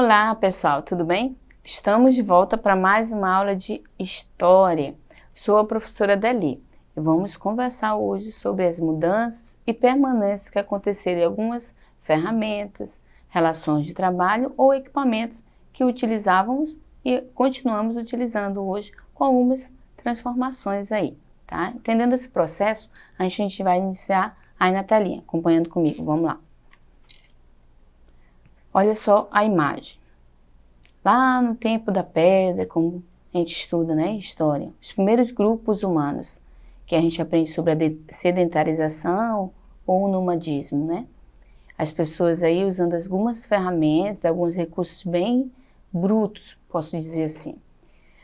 Olá pessoal, tudo bem? Estamos de volta para mais uma aula de História. Sou a professora Deli e vamos conversar hoje sobre as mudanças e permanências que aconteceram em algumas ferramentas, relações de trabalho ou equipamentos que utilizávamos e continuamos utilizando hoje com algumas transformações aí, tá? Entendendo esse processo, a gente vai iniciar aí na telinha, acompanhando comigo, vamos lá. Olha só a imagem. Lá no tempo da pedra, como a gente estuda, né, história, os primeiros grupos humanos, que a gente aprende sobre a sedentarização ou o nomadismo, né? As pessoas aí usando algumas ferramentas, alguns recursos bem brutos, posso dizer assim.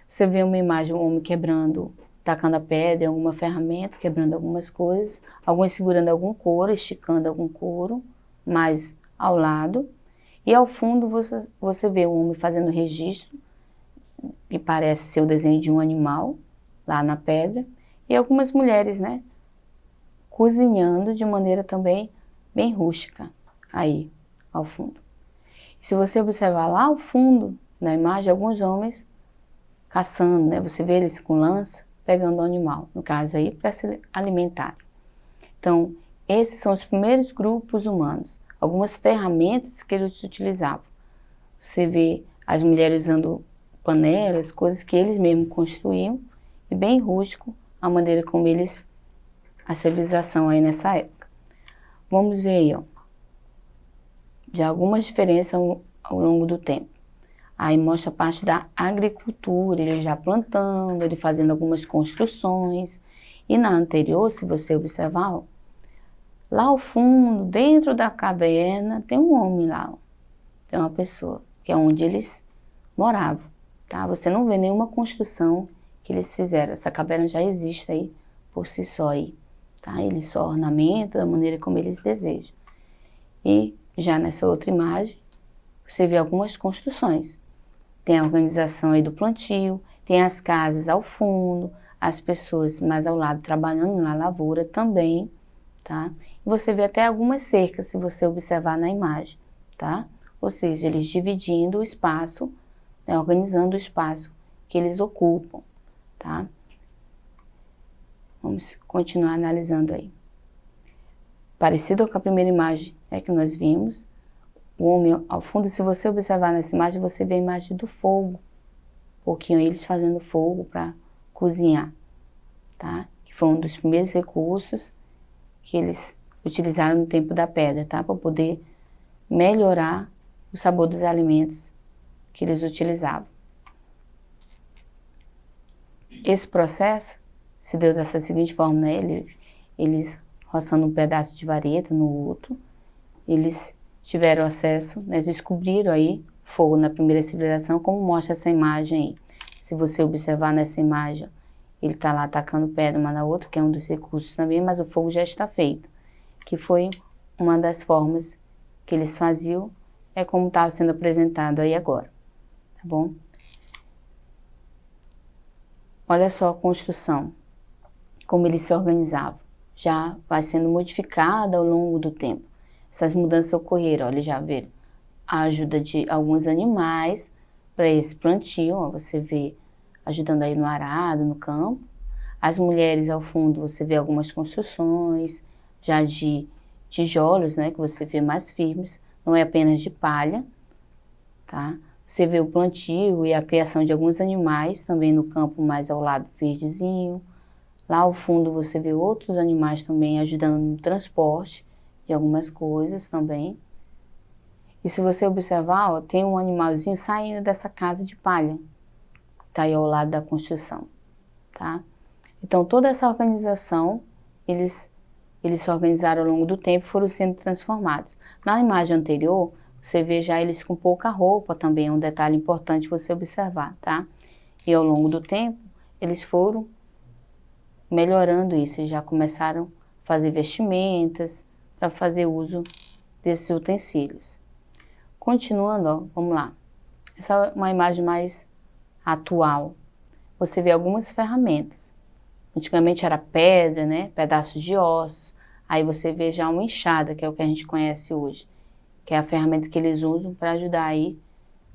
Você vê uma imagem, um homem quebrando, tacando a pedra em alguma ferramenta, quebrando algumas coisas, alguns segurando algum couro, esticando algum couro, mais ao lado. E ao fundo você vê um homem fazendo registro, que parece ser o desenho de um animal, lá na pedra, e algumas mulheres, né, cozinhando de maneira também bem rústica, aí, ao fundo. E se você observar lá ao fundo, na imagem, alguns homens caçando, né, você vê eles com lança, pegando o animal, no caso aí, para se alimentar. Então, esses são os primeiros grupos humanos. Algumas ferramentas que eles utilizavam. Você vê as mulheres usando panelas, coisas que eles mesmos construíam, e bem rústico a maneira como a civilização aí nessa época. Vamos ver aí, ó, já algumas diferenças ao longo do tempo. Aí mostra a parte da agricultura, ele já plantando, ele fazendo algumas construções. E na anterior, se você observar, ó, lá ao fundo, dentro da caverna, tem um homem lá, ó. Tem uma pessoa, que é onde eles moravam, tá? Você não vê nenhuma construção que eles fizeram. Essa caverna já existe aí, por si só aí, tá? Eles só ornamentam da maneira como eles desejam. E já nessa outra imagem, você vê algumas construções. Tem a organização aí do plantio, tem as casas ao fundo, as pessoas mais ao lado trabalhando na lavoura também, tá? E você vê até algumas cercas, se você observar na imagem, tá? Ou seja, eles dividindo o espaço, né, organizando o espaço que eles ocupam, tá? Vamos continuar analisando aí. Parecido com a primeira imagem, né, que nós vimos, o homem ao fundo, se você observar nessa imagem, você vê a imagem do fogo, um pouquinho eles fazendo fogo para cozinhar, tá? Que foi um dos primeiros recursos que eles utilizaram no tempo da pedra, tá? Para poder melhorar o sabor dos alimentos que eles utilizavam. Esse processo se deu dessa seguinte forma, né? Eles roçando um pedaço de vareta no outro, eles tiveram acesso, né? Descobriram aí fogo na primeira civilização, como mostra essa imagem aí. Se você observar nessa imagem, ele está lá atacando pedra uma na outra, que é um dos recursos também, mas o fogo já está feito, que foi uma das formas que eles faziam, é como estava sendo apresentado aí agora, tá bom? Olha só a construção, como eles se organizavam, já vai sendo modificada ao longo do tempo. Essas mudanças ocorreram, olha, já viram a ajuda de alguns animais para esse plantio, ó, você vê ajudando aí no arado, no campo. As mulheres ao fundo, você vê algumas construções já de tijolos, né, que você vê mais firmes, não é apenas de palha, tá? Você vê o plantio e a criação de alguns animais também no campo mais ao lado verdezinho. Lá ao fundo você vê outros animais também ajudando no transporte de algumas coisas também. E se você observar, ó, tem um animalzinho saindo dessa casa de palha, que tá aí ao lado da construção, tá? Então toda essa organização, eles se organizaram ao longo do tempo e foram sendo transformados. Na imagem anterior, você vê já eles com pouca roupa também, é um detalhe importante você observar, tá? E ao longo do tempo, eles foram melhorando isso, e já começaram a fazer vestimentas para fazer uso desses utensílios. Continuando, ó, vamos lá. Essa é uma imagem mais atual. Você vê algumas ferramentas. Antigamente era pedra, né? Pedaços de ossos. Aí você vê já uma enxada, que é o que a gente conhece hoje, que é a ferramenta que eles usam para ajudar aí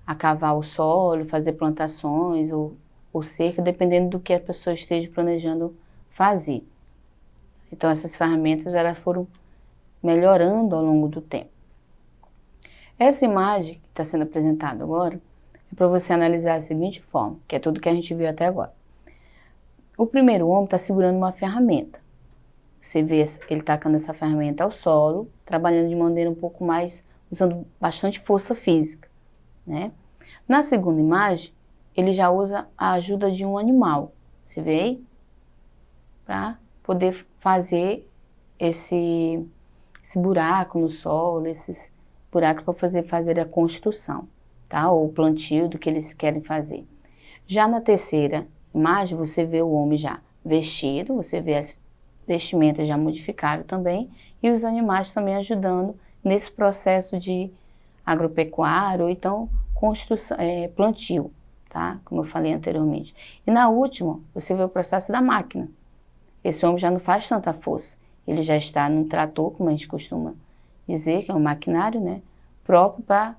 a cavar o solo, fazer plantações ou cerca, dependendo do que a pessoa esteja planejando fazer. Então essas ferramentas elas foram melhorando ao longo do tempo. Essa imagem que está sendo apresentada agora é para você analisar da seguinte forma, que é tudo que a gente viu até agora. O primeiro homem está segurando uma ferramenta. Você vê ele tacando essa ferramenta ao solo, trabalhando de maneira um pouco mais, usando bastante força física, né? Na segunda imagem, ele já usa a ajuda de um animal. Você vê aí? Para poder fazer esse buraco no solo, esses buracos para fazer a construção, tá? Ou o plantio do que eles querem fazer. Já na terceira imagem, você vê o homem já vestido, você vê as vestimentas já modificadas também, e os animais também ajudando nesse processo de agropecuário, ou então construção, plantio, tá? Como eu falei anteriormente. E na última, você vê o processo da máquina. Esse homem já não faz tanta força, ele já está num trator, como a gente costuma dizer, que é um maquinário, né? Próprio para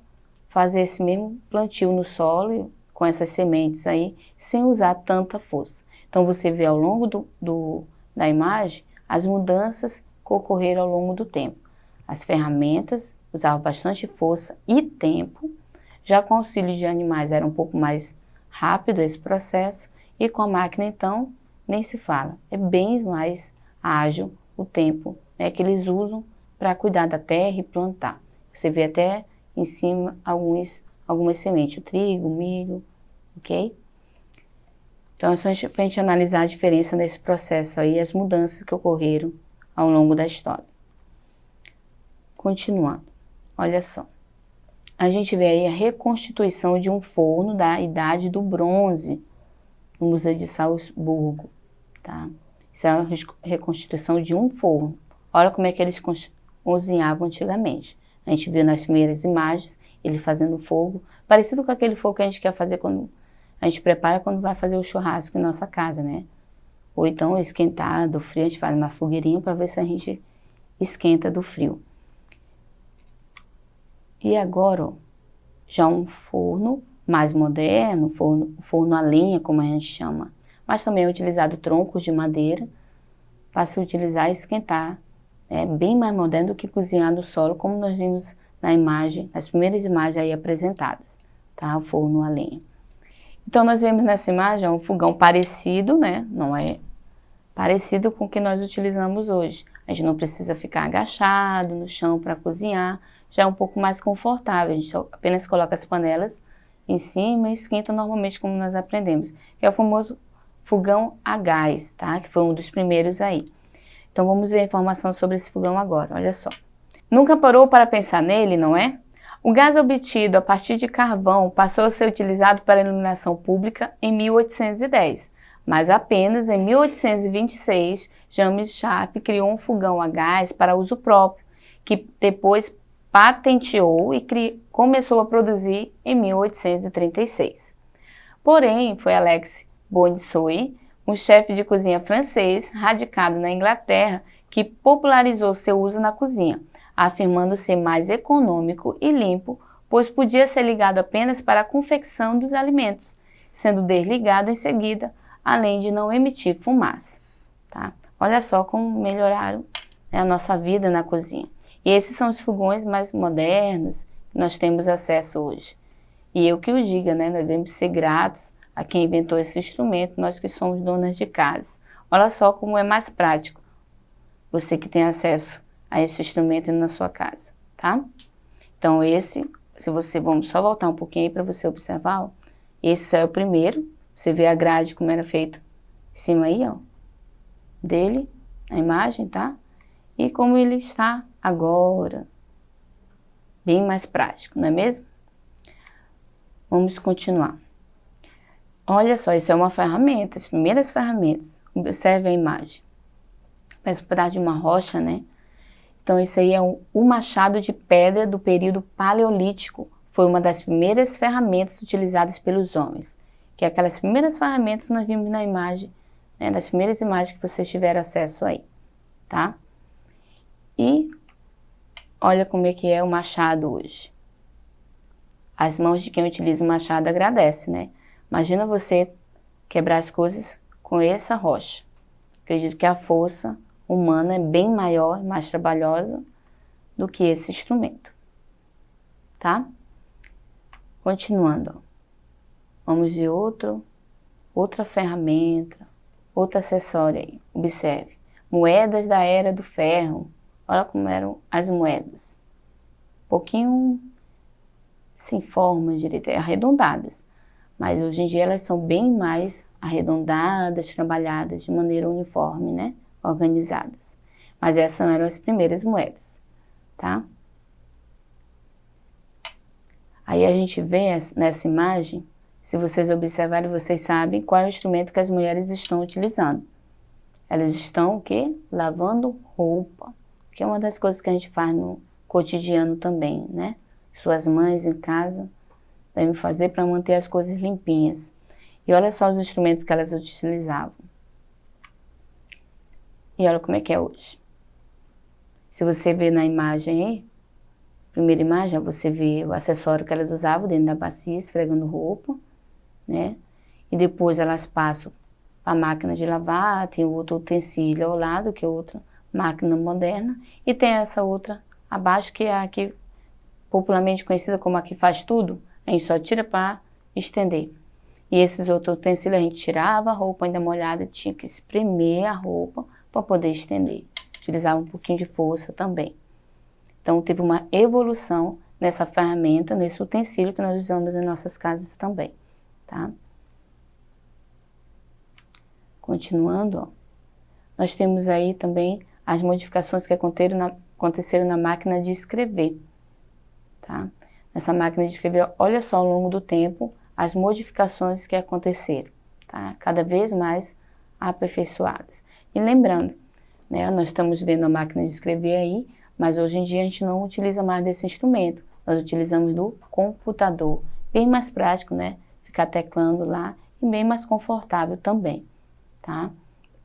fazer esse mesmo plantio no solo, com essas sementes aí, sem usar tanta força. Então você vê ao longo da imagem as mudanças que ocorreram ao longo do tempo. As ferramentas usavam bastante força e tempo, já com o auxílio de animais era um pouco mais rápido esse processo, e com a máquina então nem se fala, é bem mais ágil o tempo, né, que eles usam para cuidar da terra e plantar. Você vê até em cima algumas sementes, o trigo, o milho, ok? Então é só para a gente analisar a diferença nesse processo aí, as mudanças que ocorreram ao longo da história. Continuando, olha só. A gente vê aí a reconstituição de um forno da Idade do Bronze no Museu de Salzburgo, tá? Isso é a reconstituição de um forno. Olha como é que eles cozinhavam antigamente. A gente viu nas primeiras imagens ele fazendo fogo, parecido com aquele fogo que a gente quer fazer quando a gente prepara quando vai fazer o churrasco em nossa casa, né? Ou então esquentar do frio, a gente faz uma fogueirinha para ver se a gente esquenta do frio. E agora, ó, já um forno mais moderno, forno a lenha, como a gente chama, mas também é utilizado troncos de madeira para se utilizar e esquentar. É bem mais moderno do que cozinhar no solo, como nós vimos na imagem, nas primeiras imagens aí apresentadas, tá? O forno a lenha. Então nós vemos nessa imagem um fogão parecido, né? Não é parecido com o que nós utilizamos hoje. A gente não precisa ficar agachado no chão para cozinhar, já é um pouco mais confortável. A gente apenas coloca as panelas em cima e esquenta normalmente como nós aprendemos, que é o famoso fogão a gás, tá? Que foi um dos primeiros aí. Então vamos ver a informação sobre esse fogão agora, olha só. Nunca parou para pensar nele, não é? O gás obtido a partir de carvão passou a ser utilizado para a iluminação pública em 1810, mas apenas em 1826, James Sharp criou um fogão a gás para uso próprio, que depois patenteou e começou a produzir em 1836. Porém, foi Alex Boissoy, um chefe de cozinha francês radicado na Inglaterra, que popularizou seu uso na cozinha, afirmando ser mais econômico e limpo, pois podia ser ligado apenas para a confecção dos alimentos, sendo desligado em seguida, além de não emitir fumaça. Tá? Olha só como melhoraram, né, a nossa vida na cozinha. E esses são os fogões mais modernos que nós temos acesso hoje. E eu que o diga, né, nós devemos ser gratos a quem inventou esse instrumento, nós que somos donas de casa. Olha só como é mais prático você que tem acesso a esse instrumento na sua casa, tá? Então vamos só voltar um pouquinho aí para você observar, ó. Esse é o primeiro, você vê a grade como era feito em cima aí, ó, dele, a imagem, tá? E como ele está agora, bem mais prático, não é mesmo? Vamos continuar. Olha só, isso é uma ferramenta, as primeiras ferramentas. Observe a imagem. Parece um pedaço de uma rocha, né? Então, isso aí é o machado de pedra do período paleolítico. Foi uma das primeiras ferramentas utilizadas pelos homens. Que é aquelas primeiras ferramentas que nós vimos na imagem, né? Das primeiras imagens que vocês tiveram acesso aí, tá? E olha como é que é o machado hoje. as mãos de quem utiliza o machado agradecem, né? Imagina você quebrar as coisas com essa rocha. Acredito que a força humana é bem maior, mais trabalhosa do que esse instrumento, tá? Continuando, ó. Vamos de outra ferramenta, outro acessório aí. Observe, moedas da Era do Ferro. Olha como eram as moedas. Um pouquinho sem forma direita, arredondadas. Mas hoje em dia elas são bem mais arredondadas, trabalhadas de maneira uniforme, né? Organizadas. Mas essas eram as primeiras moedas, tá? Aí a gente vê nessa imagem, se vocês observarem, vocês sabem qual é o instrumento que as mulheres estão utilizando. Elas estão o quê? Lavando roupa, que é uma das coisas que a gente faz no cotidiano também, né? Suas mães em casa devem fazer para manter as coisas limpinhas. E olha só os instrumentos que elas utilizavam. E olha como é que é hoje. Se você ver na imagem aí, primeira imagem, você vê o acessório que elas usavam dentro da bacia, esfregando roupa, né? E depois elas passam para a máquina de lavar, tem outro utensílio ao lado, que é outra máquina moderna, e tem essa outra abaixo, que é a que popularmente conhecida como a que faz tudo, a gente só tira para estender. E esses outros utensílios a gente tirava a roupa ainda molhada e tinha que espremer a roupa para poder estender. Utilizava um pouquinho de força também. Então teve uma evolução nessa ferramenta, nesse utensílio que nós usamos em nossas casas também, tá? Continuando, ó, nós temos aí também as modificações que aconteceram na máquina de escrever, tá? Nessa máquina de escrever, olha só ao longo do tempo as modificações que aconteceram, tá? Cada vez mais aperfeiçoadas. E lembrando, né, nós estamos vendo a máquina de escrever aí, mas hoje em dia a gente não utiliza mais desse instrumento, nós utilizamos do computador. Bem mais prático, né? Ficar teclando lá e bem mais confortável também, tá?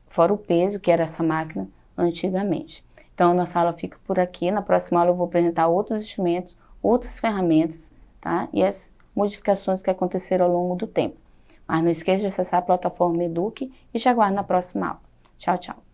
Fora o peso que era essa máquina antigamente. Então a nossa aula fica por aqui, na próxima aula eu vou apresentar outros instrumentos, outras ferramentas, tá? E as modificações que aconteceram ao longo do tempo. Mas não esqueça de acessar a plataforma Eduque e te aguardo na próxima aula. Tchau, tchau.